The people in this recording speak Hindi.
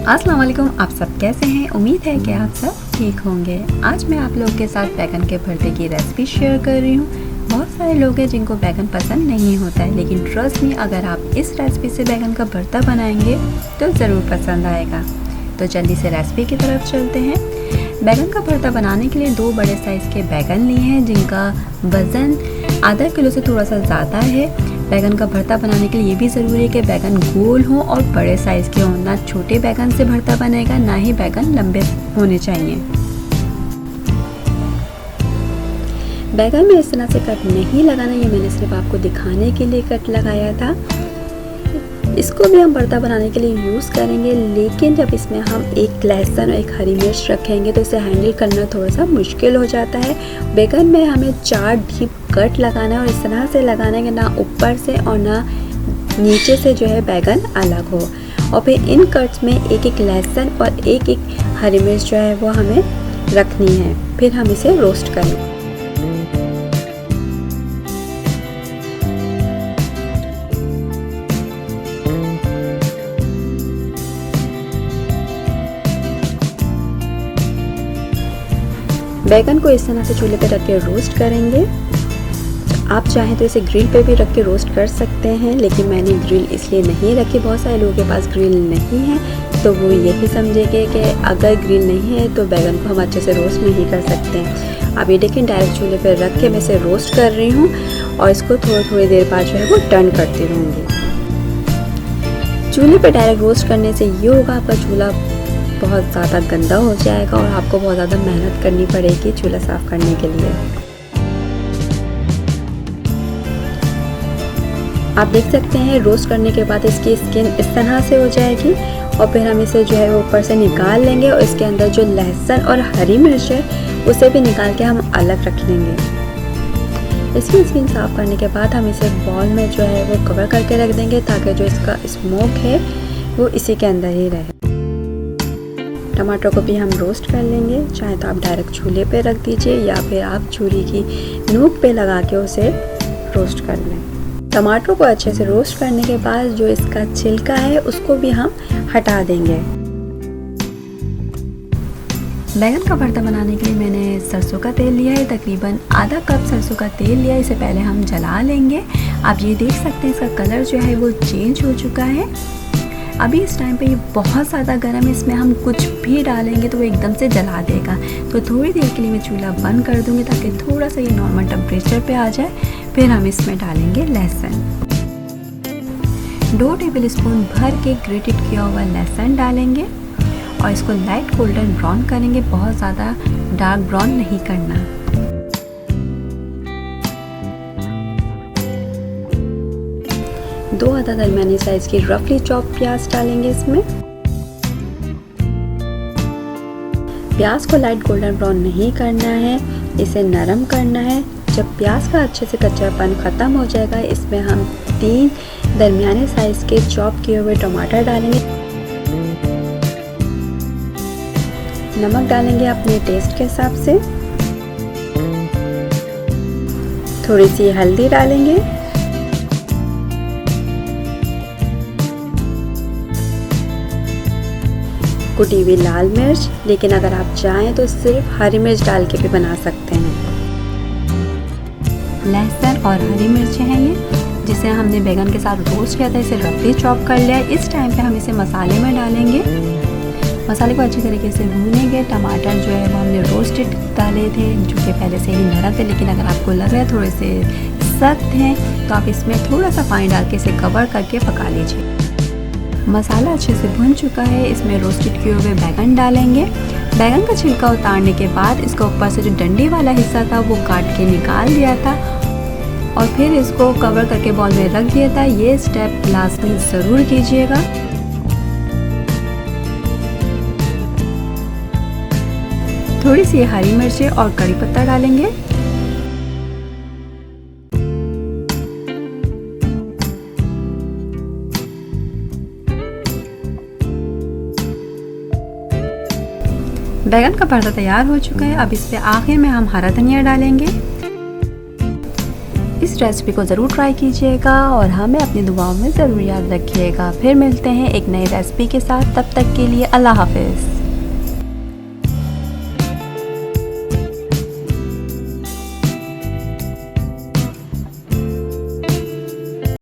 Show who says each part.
Speaker 1: अस्सलाम वालेकुम। आप सब कैसे हैं? उम्मीद है कि आप सब ठीक होंगे। आज मैं आप लोगों के साथ बैगन के भरते की रेसिपी शेयर कर रही हूँ। बहुत सारे लोग हैं जिनको बैगन पसंद नहीं होता है, लेकिन ट्रस्ट मी, अगर आप इस रेसिपी से बैगन का भरता बनाएंगे तो ज़रूर पसंद आएगा। तो जल्दी से रेसिपी की तरफ चलते हैं। बैगन का भरता बनाने के लिए 2 बड़े साइज़ के बैगन लिए हैं, जिनका वज़न आधा किलो से थोड़ा सा ज़्यादा है। बैगन का भरता बनाने के लिए ये भी ज़रूरी है कि बैगन गोल हो और बड़े साइज़ के हों। ना छोटे बैगन से भरता बनेगा, ना ही बैगन लंबे होने चाहिए। बैगन में इस तरह से कट नहीं लगाना, ये मैंने सिर्फ आपको दिखाने के लिए कट लगाया था। इसको भी हम भरता बनाने के लिए यूज़ करेंगे, लेकिन जब इसमें हम एक लहसुन और एक हरी मिर्च रखेंगे तो इसे हैंडल करना थोड़ा सा मुश्किल हो जाता है। बैगन में हमें 4 डीप कट लगाना है और इस तरह से लगाना है कि ना ऊपर से और ना नीचे से जो है बैगन अलग हो। और फिर इन कट्स में एक एक लहसुन और एक एक हरी मिर्च जो है वो हमें रखनी है। फिर हम इसे रोस्ट करेंगे। बैगन को इस तरह से चूल्हे पे रख के रोस्ट करेंगे। आप चाहें तो इसे ग्रिल पे भी रख के रोस्ट कर सकते हैं, लेकिन मैंने ग्रिल इसलिए नहीं रखी। बहुत सारे लोगों के पास ग्रिल नहीं है तो वो यही समझेंगे कि अगर ग्रिल नहीं है तो बैगन को हम अच्छे से रोस्ट नहीं कर सकते। अब ये देखें, डायरेक्ट चूल्हे पे रख के मैं इसे रोस्ट कर रही हूँ और इसको थोड़ी देर बाद जो है वो टर्न करती रहूँगी। चूल्हे पे डायरेक्ट रोस्ट करने से ये होगा, आपका चूल्हा बहुत ज़्यादा गंदा हो जाएगा और आपको बहुत ज़्यादा मेहनत करनी पड़ेगी चूल्हा साफ़ करने के लिए। आप देख सकते हैं रोस्ट करने के बाद इसकी स्किन इस तरह से हो जाएगी और फिर हम इसे जो है ऊपर से निकाल लेंगे और इसके अंदर जो लहसुन और हरी मिर्च है उसे भी निकाल के हम अलग रख लेंगे। इसकी स्किन साफ़ करने के बाद हम इसे बॉल में जो है वो कवर करके रख देंगे, ताकि जो इसका स्मोक है वो इसी के अंदर ही रहे। टमाटर को भी हम रोस्ट कर लेंगे। चाहे तो आप डायरेक्ट चूल्हे पे रख दीजिए या फिर आप छुरी की नोक पे लगा के उसे रोस्ट कर लें। टमाटर को अच्छे से रोस्ट करने के बाद जो इसका छिलका है उसको भी हम हटा देंगे। बैगन का भरता बनाने के लिए मैंने सरसों का तेल लिया है, तकरीबन आधा कप सरसों का तेल लिया है। इसे पहले हम जला लेंगे। आप ये देख सकते हैं इसका कलर जो है वो चेंज हो चुका है। अभी इस टाइम पे ये बहुत ज़्यादा गर्म है, इसमें हम कुछ भी डालेंगे तो वो एकदम से जला देगा। तो थोड़ी देर के लिए मैं चूल्हा बंद कर दूँगी ताकि थोड़ा सा ये नॉर्मल टेम्परेचर पे आ जाए। फिर हम इसमें डालेंगे लहसुन। 2 टेबलस्पून भर के ग्रेटेड किया हुआ लहसुन डालेंगे और इसको लाइट गोल्डन ब्राउन करेंगे, बहुत ज़्यादा डार्क ब्राउन नहीं करना। दो आधा दरमियानी साइज की रफली चॉप प्याज डालेंगे इसमें। प्याज को लाइट गोल्डन ब्राउन नहीं करना है, इसे नरम करना है। जब प्याज का अच्छे से कच्चापन ख़त्म हो जाएगा, इसमें हम 3 दरमियाने साइज के चॉप किए हुए टमाटर डालेंगे। नमक डालेंगे अपने टेस्ट के हिसाब से। थोड़ी सी हल्दी डालेंगे। कुटी हुई लाल मिर्च, लेकिन अगर आप चाहें तो सिर्फ हरी मिर्च डाल के भी बना सकते हैं। लहसुन और हरी मिर्चें हैं ये, जिसे हमने बैगन के साथ रोस्ट किया था, इसे रफली चॉप कर लिया। इस टाइम पे हम इसे मसाले में डालेंगे। मसाले को अच्छी तरीके से भूनेंगे। टमाटर जो है वो हमने रोस्टेड डाले थे, जो कि पहले से ही नरम थे, लेकिन अगर आपको लग रहा है थोड़े से सख्त हैं तो आप इसमें थोड़ा सा पानी डाल के इसे कवर करके पका लीजिए। मसाला अच्छे से भुन चुका है, इसमें रोस्टेड किए हुए बैगन डालेंगे। बैगन का छिलका उतारने के बाद इसका ऊपर से जो डंडी वाला हिस्सा था वो काट के निकाल दिया था और फिर इसको कवर करके बॉल में रख दिया था। ये स्टेप लाजमी ज़रूर कीजिएगा। थोड़ी सी हरी मिर्चें और कड़ी पत्ता डालेंगे। बैगन का भरता तैयार हो चुका है। अब इस पे आखिर में हम हरा धनिया डालेंगे। इस रेसिपी को ज़रूर ट्राई कीजिएगा और हमें अपनी दुआओं में ज़रूर याद रखिएगा। फिर मिलते हैं एक नई रेसिपी के साथ, तब तक के लिए अल्लाह हाफ़िज़।